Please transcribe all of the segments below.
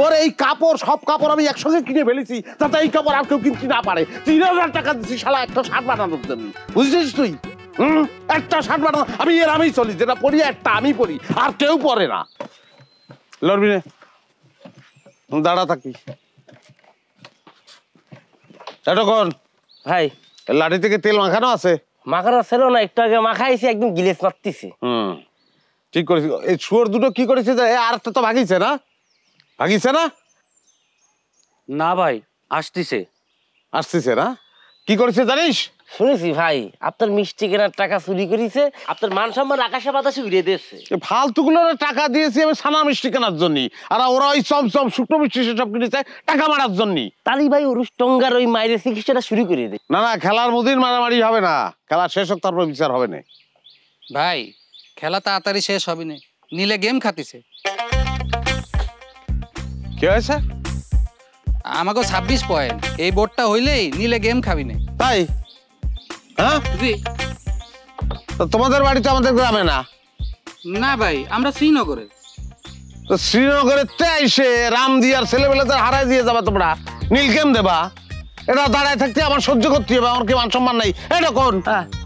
ওর এই কাপড় সব কাপড় আমি একসঙ্গে কিনে ফেলেছি, যাতে এই কাপড় আর কেউ কিনতে না পারে। 3000 টাকা দিচ্ছি শালা একটা শার্ট বানানোর জন্য, বুঝছিস তুই? একটা শার্ট বানানো আমি চলি, যেটা পরি একটা আমি পরি, আর কেউ পরে না। লড়বি না, দাঁড়া থাকি। এতক্ষণ ভাই লাঠি থেকে তেল মাখানো আছে? মাখানো ছিল না, একটু আগে মাখাইছি, একদম গিলেস মারতেছি। ঠিক করেছি। এই শুয়োর দুটো কি করেছে? আর একটা তো ভাগিছে না? ভাগিছে না? না ভাই, আসতেছে। আসতেছে না? কি করেছে জানিস? শুনেছি ভাই আপনার মিষ্টি কেনার টাকা চুরি করেছে, আপনার মান সম্মান আকাশে বাতাসে উড়িয়ে দিয়েছে। ফালতুগুলো টাকা দিয়েছি আমি ছানা মিষ্টি কেনার জন্য, আর ওরা ওই চমচম শুকনো মিষ্টি সেসব কিনেছে টাকা মারার জন্য। তালি ভাই রুষ্টঙ্গার ওই মায়ের চিকিৎসাটা শুরু করে দেয়। না না, খেলার মধ্যে মারামারি হবে না, খেলা শেষ হোক তারপর বিচার হবে না। ভাই খেলা তাড়াতাড়ি শেষ হবে না, নীলে গেম খাতিছে। কি হয়েছে? আমাকে 26 পয়েন্ট, এই বোর্ডটা হইলেই নীলে গেম খাবি না। তাই? হ্যাঁ, তোমাদের বাড়ি তো আমাদের গ্রামে না? না ভাই, আমরা শ্রীনগরে। তো শ্রীনগরের এসে রামদিয়ার ছেলেবেলাদের হারাই দিয়ে যাবা তোমরা, নীল গেম দেবা? এটা দাঁড়ায় থাকতে আমার সহ্য করতে হবে, আমার কি মান সম্মান নেই? এটা কোন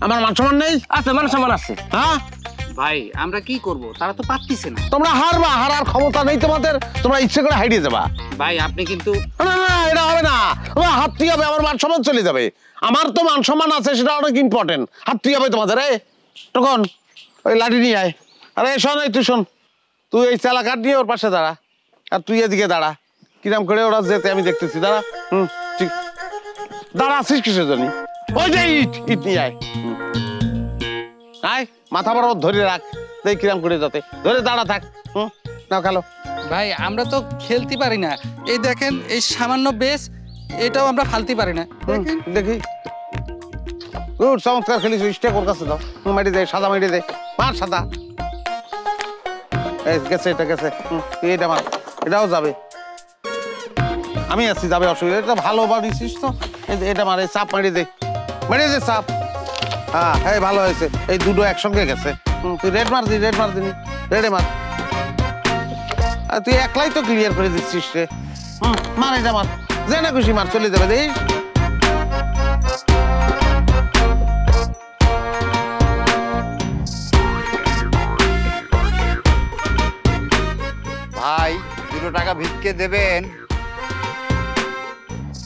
আমার মান সম্মান নেই? আছে, মান সম্মান আছে। হ্যাঁ ভাই আমরা কি করব, তারা তো পারতিছে না। তোমরা হারবা, হারার ক্ষমতা নেই তোমাদের, তোমরা ইচ্ছে করে হারিয়ে যাবা। ভাই আপনি কিন্তু না না, এটা হবে না, তোমার হাতটি হবে, আমার মান সম্মান চলে যাবে। আমার তো মান সম্মান আছে, সেটা অনেক ইম্পর্টেন্ট। হাতটি হবে তোমাদের। তখন ওই লাঠি নিয়ে আয়। আরে শোন, এই তুই শোন, তুই এই চালা কাঠ নিয়ে ওর পাশে দাঁড়া, আর তুই এদিকে দাঁড়া। কিরাম করে ওরা যেতে আমি দেখতেছি, দাঁড়া। ঠিক দাঁড়া, আসিস কিসের জন্য? ওই যে ইট ইট নিয়ে আয়। আয়, মাথা বরাবর ধরে রাখ, দেখ কিরাম করে যাতে ধরে দাঁড়া থাক। নাও খেলো। ভাই আমরা তো খেলতে পারি না, এই দেখেন এই সামান্য বেস, এটাও আমরা ফালতে পারি না। দেখি চমৎকার খেলিস, স্টেক ওর কাছে দাও, মাটি দে, সাদা মাটি দে, মার সাদা। গেছে, এটা গেছে, তুই এটা মার, এটাও যাবে। আমি আছি, যাবে, অসুবিধা। এটা ভালো বানিয়েছিস তো, এটা মারে, চাপ মারি দে, মারি দে চাপ। হ্যাঁ এই ভালো হয়েছে, এই দুটো একসঙ্গে গেছে। তুই রেড মার দি, রেড মার দিনি, রেডে মার। আর তুই একলাই তো ক্লিয়ার করে দিচ্ছিস রে। মার, এটা মার, যে না খুশি মার, চলে যাবে। দেখিস ভাই 2 টাকা ভিক্ষে দেবেন?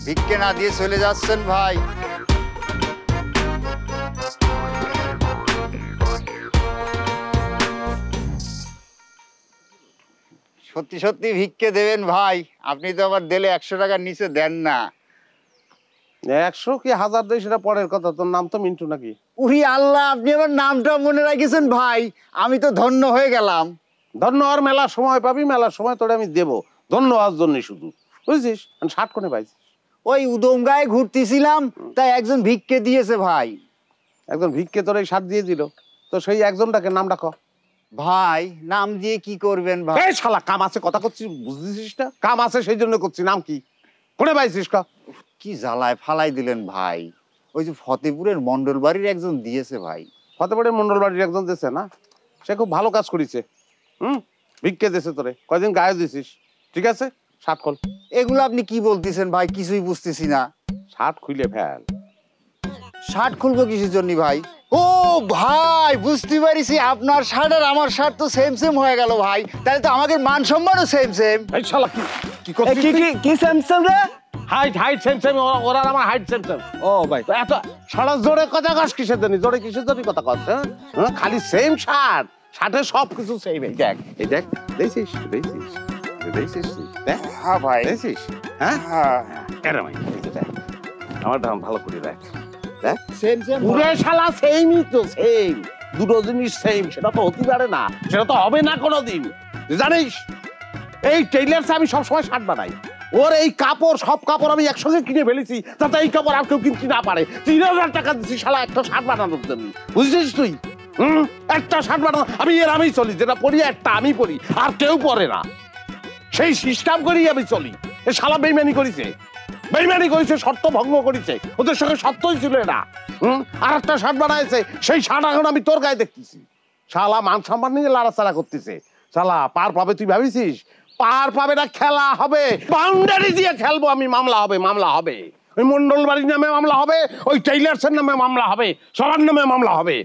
ভিক্ষে না দিয়ে চলে যাচ্ছেন ভাই। সত্যি সত্যি ভিক্ষে দেবেন ভাই, আপনি তো আবার দিলে 100 টাকার নিচে দেন না। 100 কি 1000 দেয় সেটা পরের কথা, তোর নাম তো মিন্টু নাকি? উরি আল্লাহ, আপনি আমার নামটা মনে রাখিয়েছেন ভাই, আমি তো ধন্য হয়ে গেলাম। ধন্য আর মেলা সময় পাবি, মেলার সময় তোরে আমি দেবো, ধন্য হওয়ার জন্য শুধু, বুঝছিস? 60 কোণে পাইছিস। ওই উদম গায়ে ঘুরতেছিলাম, তাই একজন ভিক্ষে দিয়েছে ভাই। একজন ভিক্ষে তোর এই 60 দিয়ে দিল, তো সেই একজনটাকে নাম ডাকো। ভাই নাম দিয়ে কি করবেন ভাই? এই শালা, কাম আছে কথা করছিস, বুঝতেছিস না? কাম আছে সেই জন্য করছি। নাম কি, কোনে পাইছিস? কি জ্বালায় ফালাই দিলেন ভাই। ওই যে ফতেপুরের মন্ডল বাড়ির একজন দিয়েছে ভাই। ফতেপুরের মন্ডল বাড়ির একজন দিয়েছে না? সে খুব ভালো কাজ করেছে। ভিক্ষে দিয়েছে তোরে, কয়দিন গায়ে দিছিস, ঠিক আছে? 60 খোল। এগুলো আপনি কি বলতেছেন ভাই, কিছুই বুঝতেছি না। 60 খুলে ফেল। 60 খুলবো কিসের জন্য ভাই? ও ভাই বুঝতে পারিছি, আপনার শার্ট আর আমার শার্ট তো সেম সেম হয়ে গেল ভাই, তাহলে তো আমাদের মান সম্মানও সেম সেম। এই শালা কি করছিস? কি সেম সেম রে? হাইট সেম সেম, ওরা আমার হাইট সেম সেম। ও ভাই, এত সারা জোরে কথা কস কিসের জন্য? জোরে কিসের জন্য কথা কস? হ্যাঁ, খালি সেম শার্ট, শার্টে সব কিছু সেম। এই দেখ, এই দেখ, দেখছিস দেখছিস দেখছিস, দেখ। হ্যাঁ ভাই দেখছিস? হ্যাঁ হ্যাঁ, এরম দেখ, আমার দাম ভালো করে দেখ, দেখ সেম সেম পুরো শালা সেমই তো, সেম। দুটো জিনিস সেম, সেটা তো হতে পারে না, সেটা তো হবে না কোনোদিন, জানিস? এই টেইলার্স আমি সবসময় শার্ট বানাই, ওর এই কাপড় সব কাপড় আমি একসঙ্গে কিনে ফেলেছি, যাতে এই কাপড় আর কেউ কিনতে না পারে। 3000 টাকা দিচ্ছি শালা একটা শার্ট বানানোর জন্য, বুঝছিস তুই? একটা শার্ট বানানো আমি চলি, যেটা পরি একটা আমি পরি, আর কেউ পরে না। সেই সিস্টেম করেই আমি চলি। এ শালা বেইমানি করেছে, বেইমানি করেছে, শর্ত ভঙ্গ করেছে, ওদের সঙ্গে সত্যই ছিল না। আর একটা শার্ট বানাইছে, সেই শার্ট এখন আমি তোর গায়ে দেখতেছি। শালা মান সম্মান নিয়ে লাড়াচাড়া করতেছে। শালা পার পাবে তুই ভাবিছিস? পার পাবে না, খেলা হবে, বাউন্ডারি দিয়ে খেলবো আমি, মামলা হবে, মামলা হবে, ওই মন্ডল বাড়ির নামে মামলা হবে, ওই টেইলার্সের নামে মামলা হবে, সবার নামে মামলা হবে,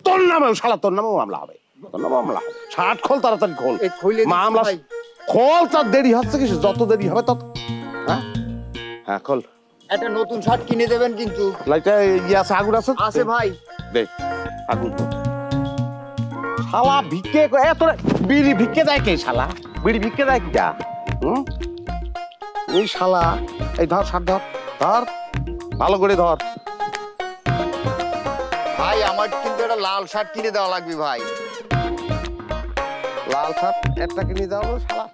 তোর নামেও, শালা তোর নামেও মামলা হবে, তোর নামে মামলা হবে। শার্ট খোল, তাড়াতাড়ি খোল, এই খুলে দিচ্ছি মামলা ভাই। খোল, তার দেরি হচ্ছে কিছু, যত দেরি হবে তত। হ্যাঁ হ্যাঁ খোল। একটা নতুন শার্ট কিনে দেবেন কিন্তু। লাইটটা ইয়ে আছে, আগুন আছে? আছে ভাই। দে আগুন তো। শালা ভিক্ষে এত বিড়ি ভিক্ষে দেয় কে? শালা বিড়ি ভিক্ষে দেয় কিটা? ওই শালা, এই ধর শার্ট, ধর ধর, ভালো করে ধর। ভাই আমার কিন্তু একটা লাল শার্ট কিনে দেওয়া লাগবে ভাই। লাল শার্ট একটা কিনে দাও শালা।